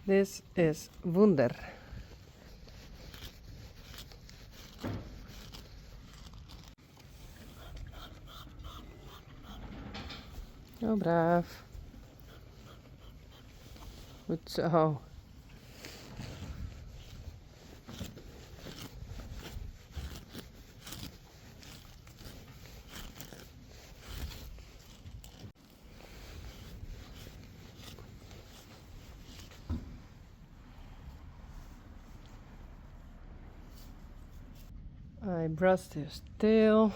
This is Wunder. Oh, braaf. Goed zo. I brushed his tail.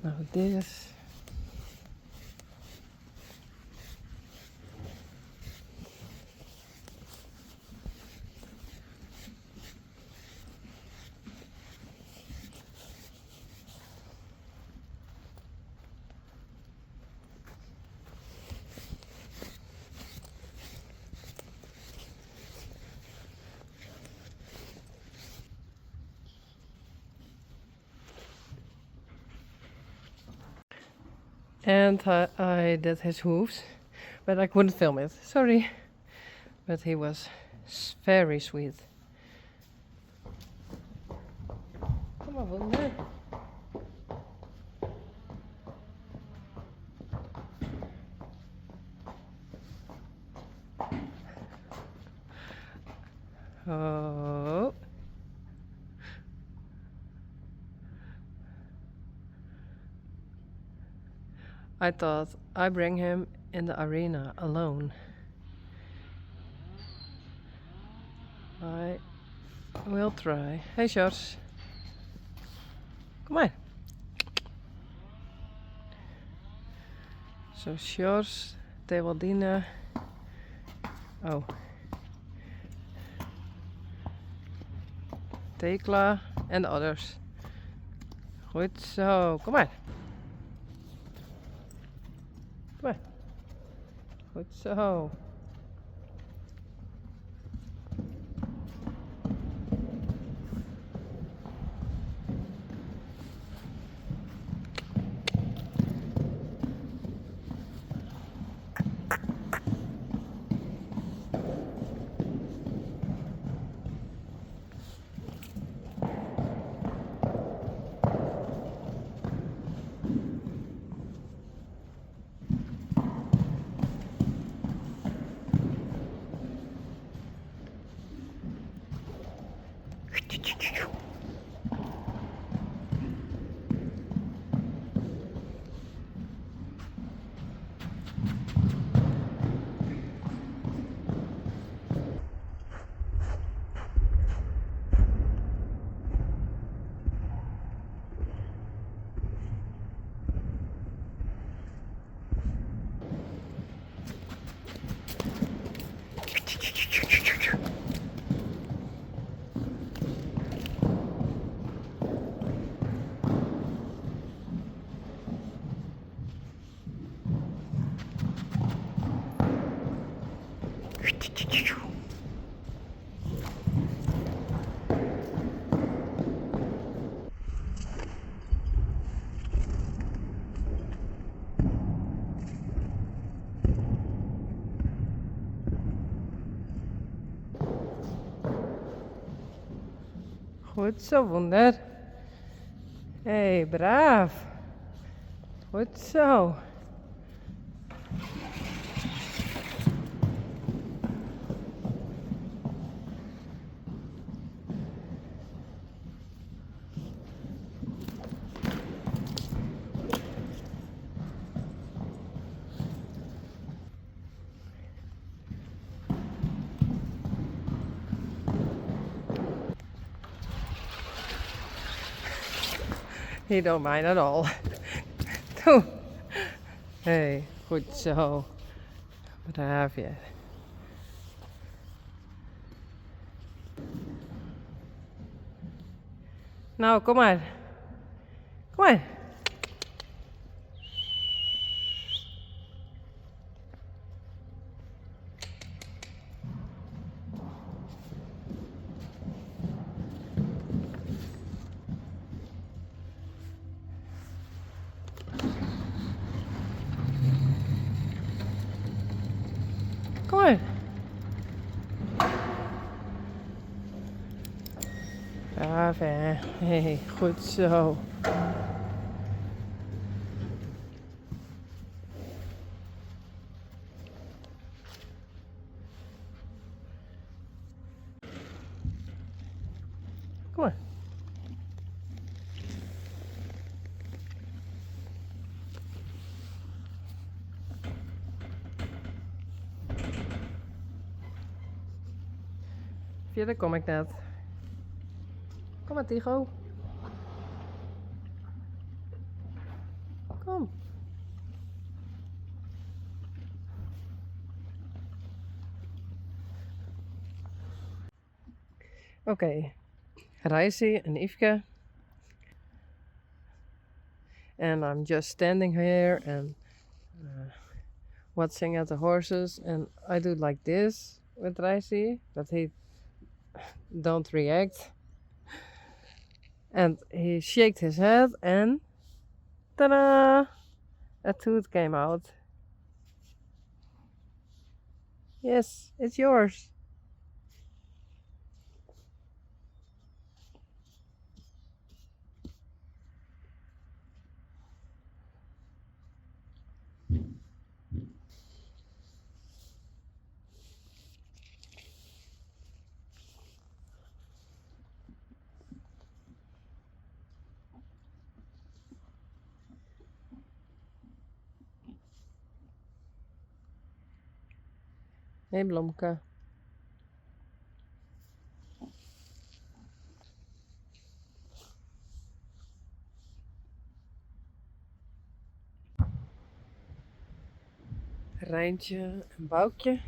Now this. And I did his hooves, but I couldn't film it. Sorry. But he was very sweet. Kom maar, Wunder. Oh. I thought I bring him in the arena alone. I will try. Hey, Sjors. Kom maar. So Sjors, Tewaldina. Oh. Tekla and the others. Goed zo. Kom maar. Kom maar. Goed zo. Goed zo, Wunder. Hey, braaf. Goed zo. He don't mind at all. Hey, goed zo. Braaf je. Nou, kom maar. Kom maar. Kom maar. Braaf hè. Hey, goed zo. Kom maar. Verder kom ik net. Kom maar, Tigo. Kom. Oké. Reisi and Yveske. And I'm just standing here and watching at the horses, and I do like this with Reisi, but he don't react. And he shaked his head and ta-da! A tooth came out. Yes, it's yours. Hey Blomke. Rijntje en Boukje.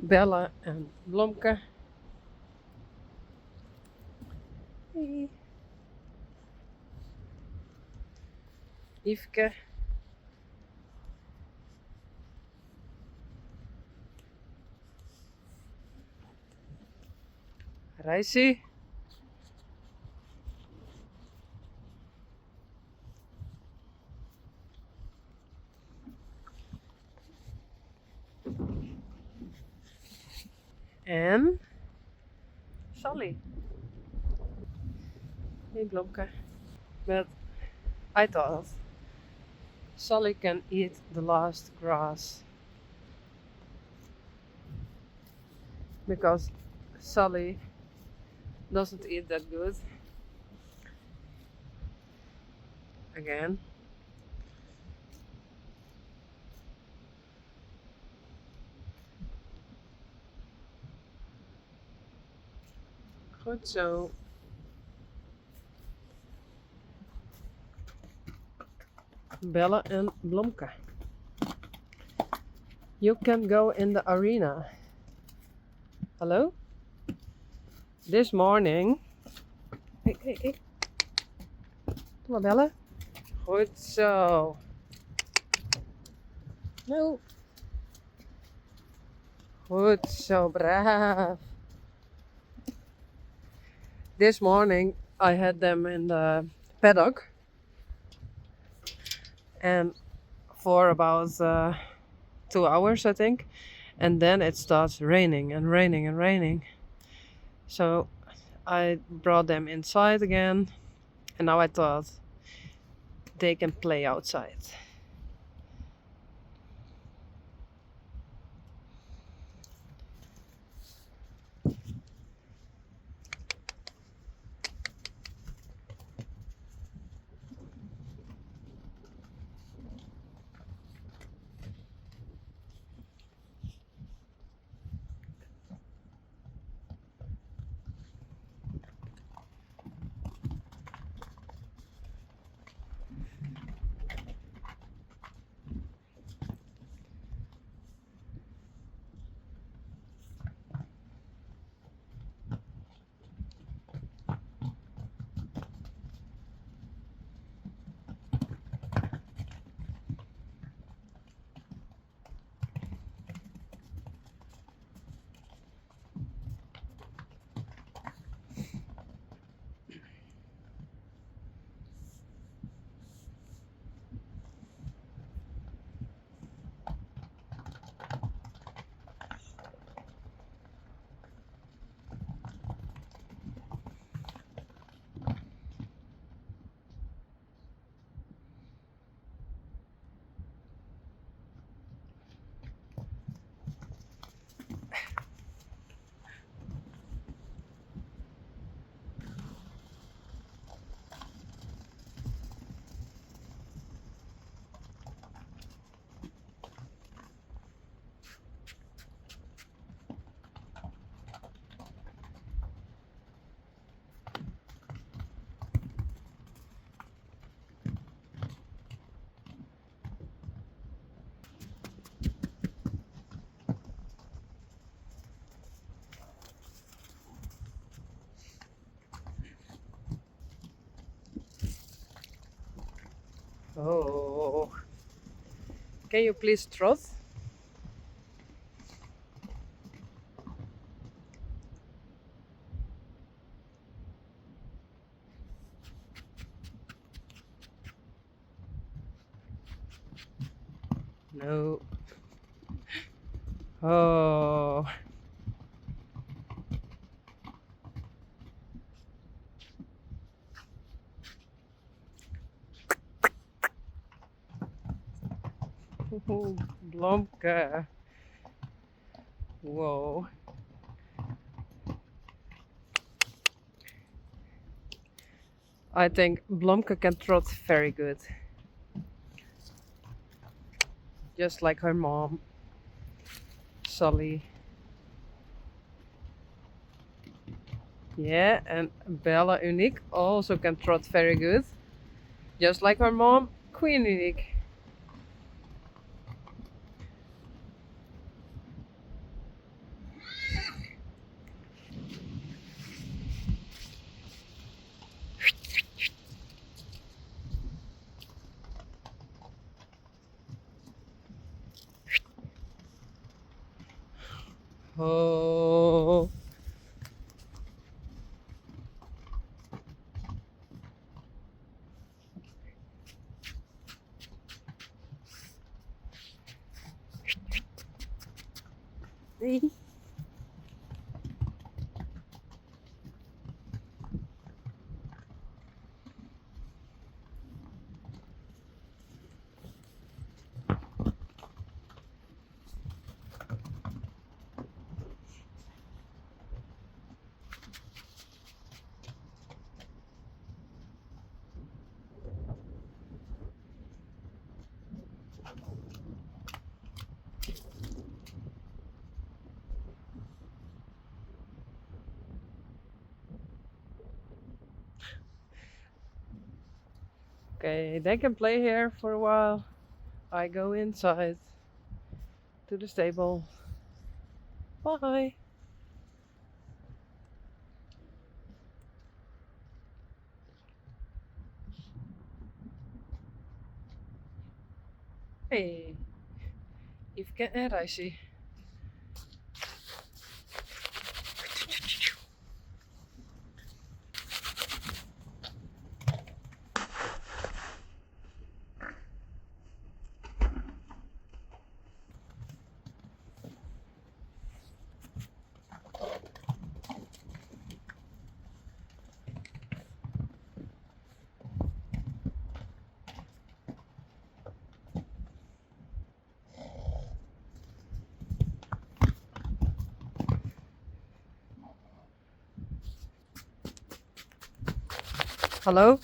Bella en Blomke. Hey. Yveske. Reisi. En Sally. Hey Blomke. But I thought Sally can eat the last grass. Because Sally doesn't eat that good. Again. Goed zo. Bella and Blomke. You can go in the arena. Hello? This morning. Hey. Kom maar, Bella. Goed zo. No. Goed zo, braaf. This morning I had them in the paddock. And for about 2 hours, I think. And then it starts raining and raining and raining. So I brought them inside again. And now I thought they can play outside. Oh, can you please trot? No. Oh. Blomka. Whoa. I think Blomka can trot very good. Just like her mom, Sully. Yeah, and Bella Unique also can trot very good. Just like her mom, Queen Unique. Oh. Okay, they can play here for a while. I go inside to the stable. Bye. Hey, Yveske en Reisje. Hallo?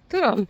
Doe dan.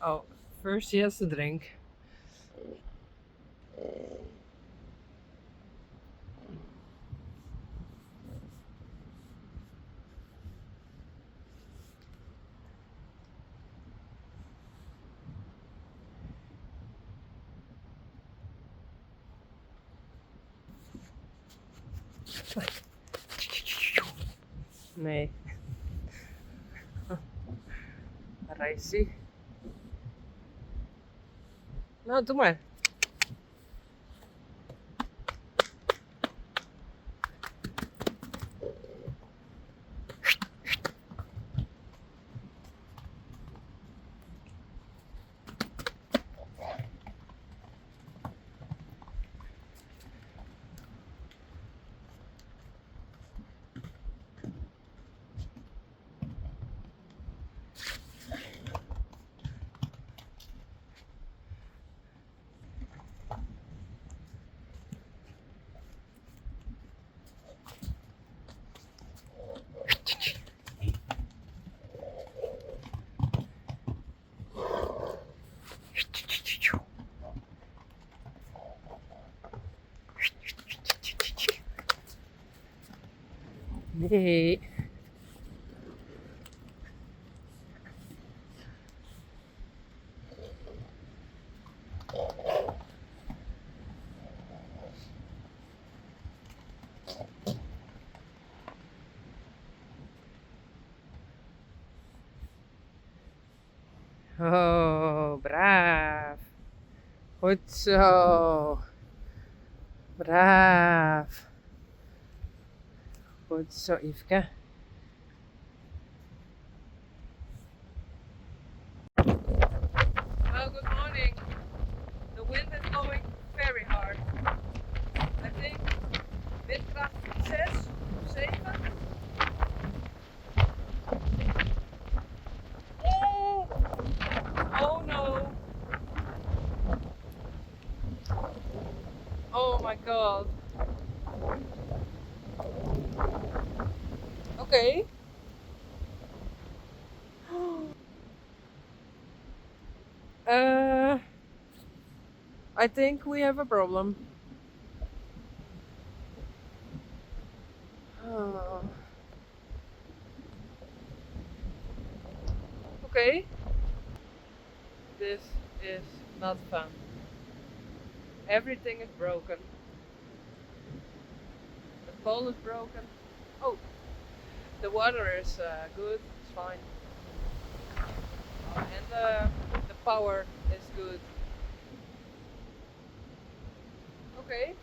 Oh, first he has to drink. Nee. Reisje. Nou, doe maar. Hey. Oh, braaf. Goed zo. Braaf. Goed zo, Yveske. Well, good morning. The wind is blowing very hard. I think windkracht 6, 7. Oh! Oh no! Oh my god. Okay. Uh, I think we have a problem. Oh. Okay. This is not fun. Everything is broken. The pole is broken. Oh, the water is good. It's fine. And the power is good. Okay.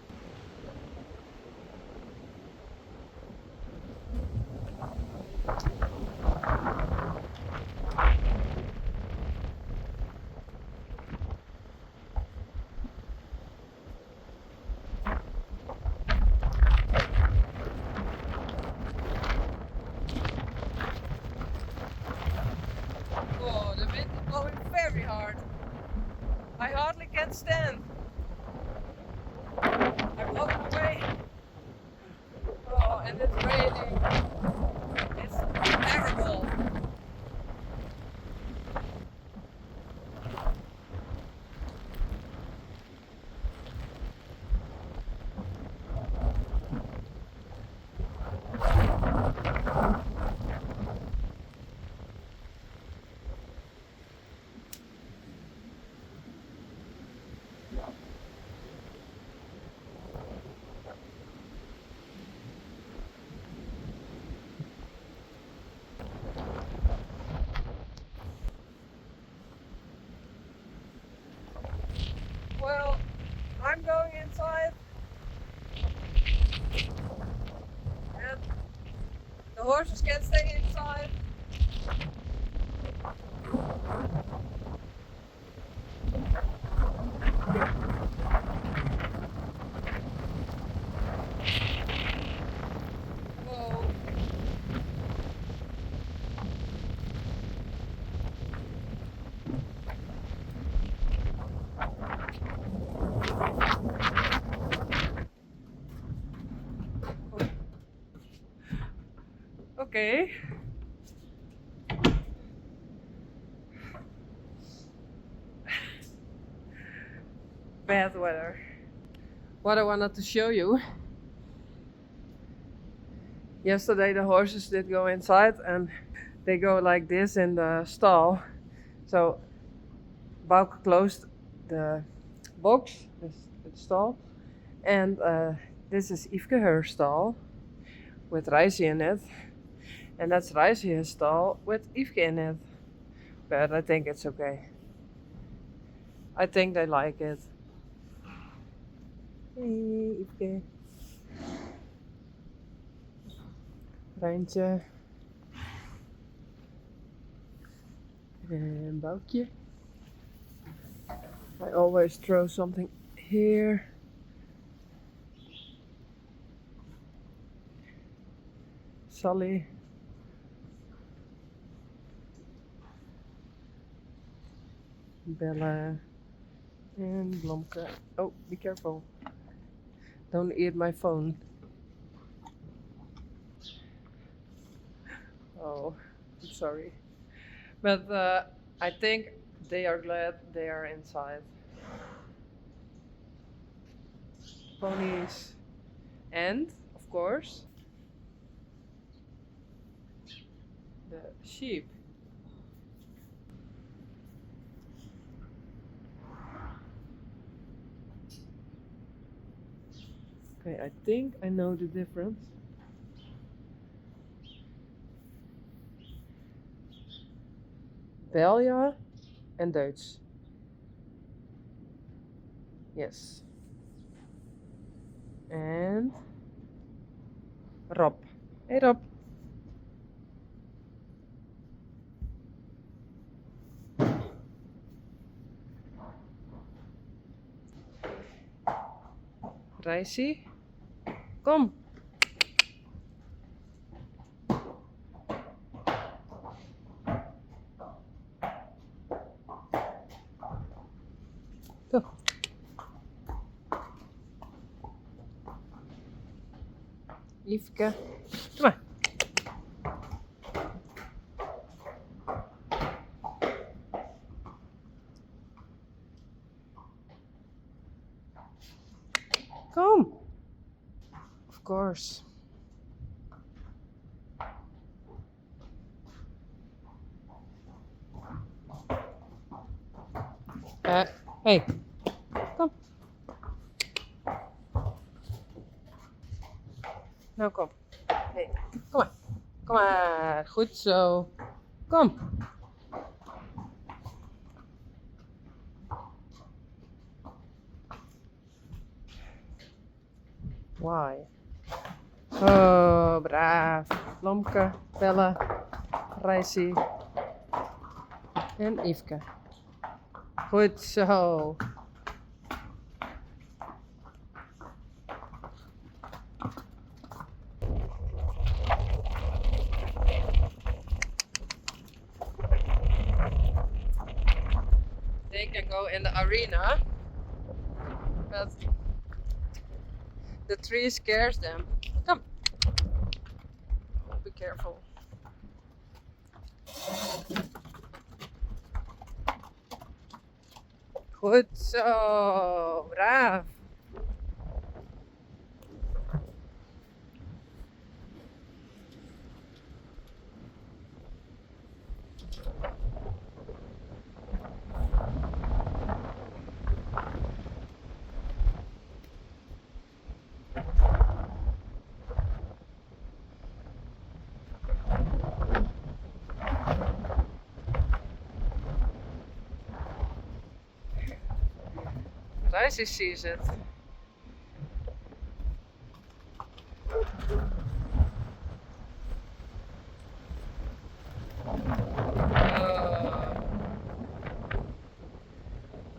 Oh, the wind is blowing very hard. I hardly can stand. I'm blown away. Oh, and it's raining. It's terrible. Well, I'm going inside, and the horses can stay inside. Whoa. Okay. Bad weather. What I wanted to show you. Yesterday the horses did go inside and they go like this in the stall. So Bauke closed the box, the stall, and this is Yveske her stall with Reisje in it, and that's Reisje's stall with Yveske in it. But I think it's okay. I think they like it. Hey, Yveske. Rijntje. And Boukje. I always throw something here. Sally. Bella. And Blomke. Oh, be careful. Don't eat my phone. Oh, I'm sorry. But I think they are glad they are inside. Ponies. And, of course, Sheep. Okay, I think I know the difference. Belja and Duits. Yes. And Rob. Hey Rob. Reissie. Kom. Go. Yveske. Kom maar. Kom. Of course. Hey. Kom. Nou kom. Hey. Kom maar. Kom maar. Goed zo. Kom. Why? Oh, braaf. Lomke, Bella, Reissie en Yveske. Goed zo. They can go in the arena, but the tree scares them. Come. Be careful. Goed zo. Braaf. Reissie sees it.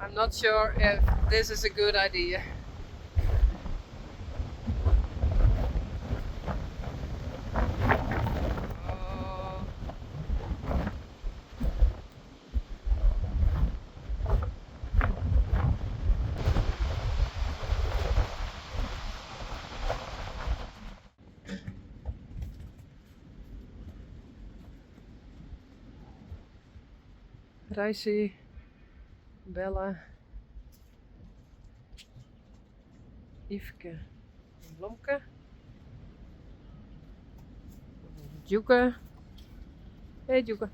I'm not sure if this is a good idea. Reissie, Bella, Yveske, Blomke, Djoeke. Hey Djoeke.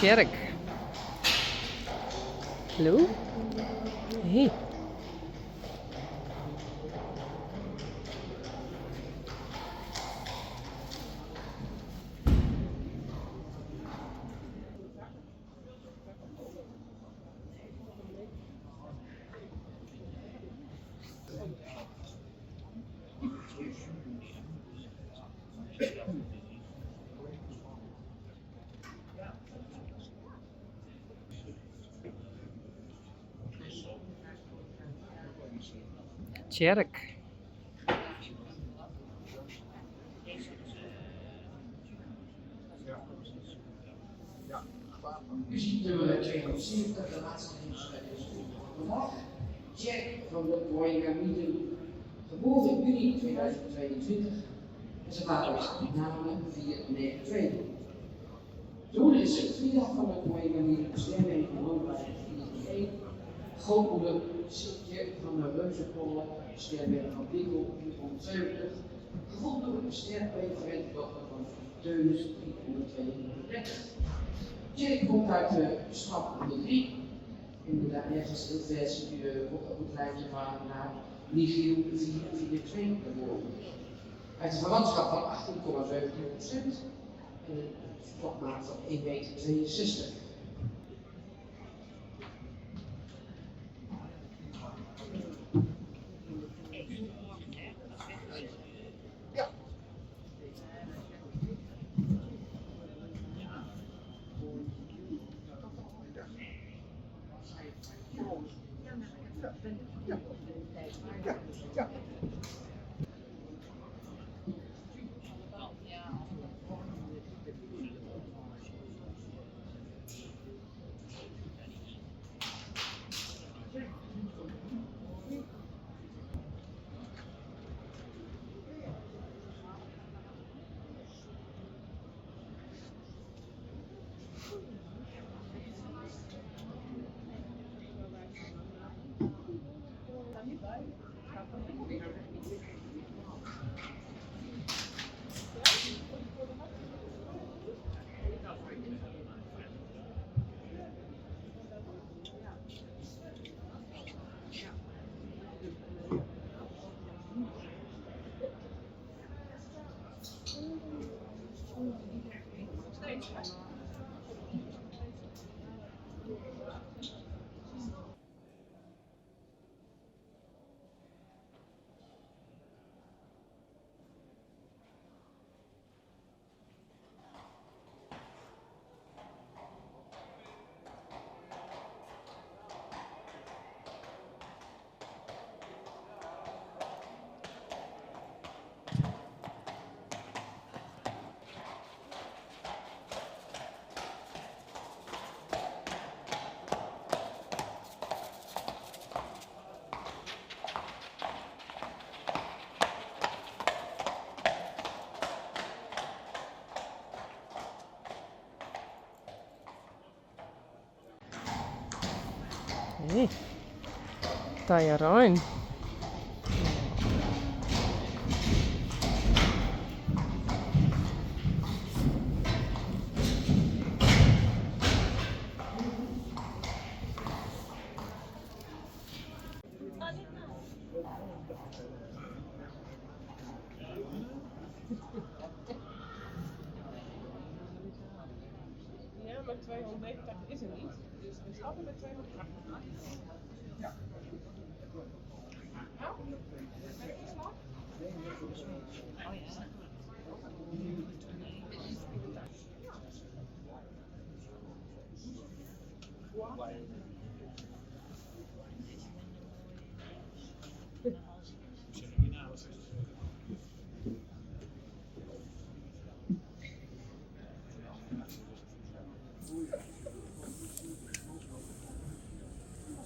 Tjerk. Hallo? Hey. Tjerk. U ziet nummer 270, de laatste nieuwsletters vandaag. Jack van de Boygamiden, geboren in juni 2022. En ze vader is namen 492. De moeder is Frida van de Boygamiden, sterrenbeeld in Loonwijk 431. Grootmoeder Sintje van de Reuzenpollen, sterrenbeeld van Bikkel 470. Gevonden door de sterrenbeeld dochter van Teunis 332. Jack komt uit de stad 103. Inderdaad, ergens heel ver ziet u op het lijntje van naar Michiel 442 geboren. Uit een verwantschap van 18,17% en een stokmaat van 1,62 meter. Hey, sta je rein? Ja, maar 289 is er niet. Dus we starten met 288. Ja. Nou, ben je in slag? Oh ja.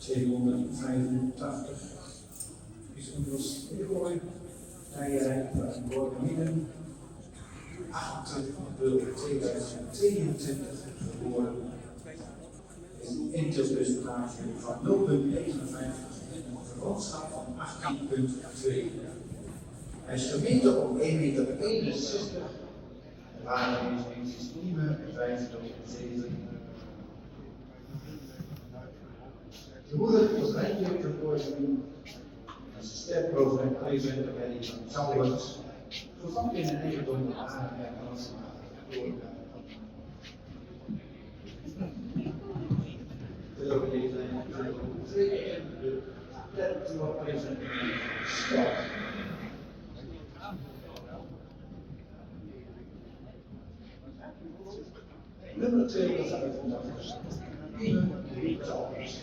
€285 is inmiddels ingegooid. Rijerij van Borgemieden, 28 april 2022 geboren. Een intelpercentage van 0,59 en een verwantschap van 18,2. Hij is gemeten op 1,61 meter. De waarde is in systemen 5,7. De moeder was rijtje verkozen. Als een sterk en ijzer bij die Chalmers. Vervangt in een eigendom de aarde en alles. De overleden twee de territoriale stad. Nummer 285. Even de Chalmers.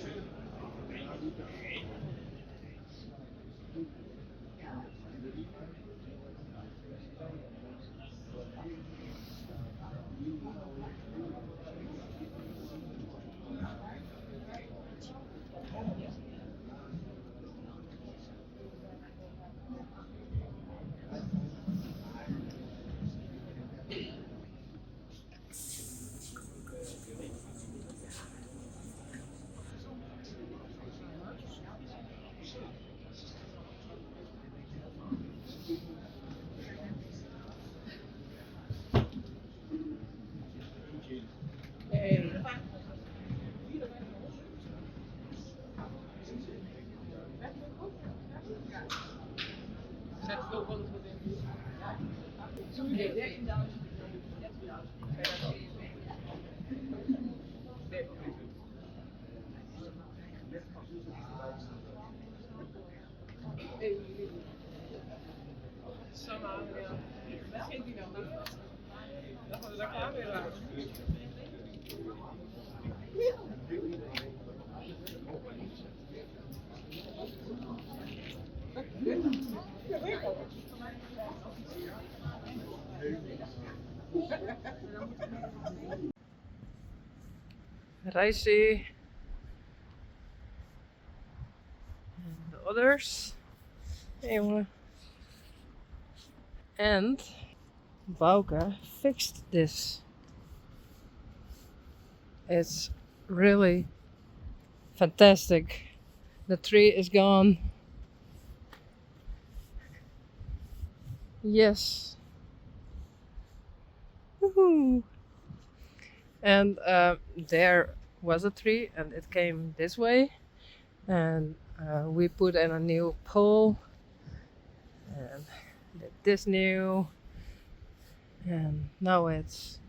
Zomaar, ja. Vergeet die dan niet. Dan gaan we daar klaar weer aan. Reisje. And the others. Hey, jongen. And Bauke fixed this. It's really fantastic. The tree is gone. Yes. Woohoo. And there was a tree and it came this way. And we put in a new pole. And did this new. And now it's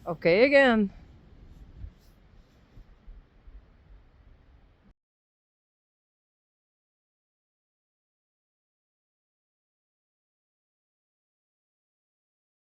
okay again.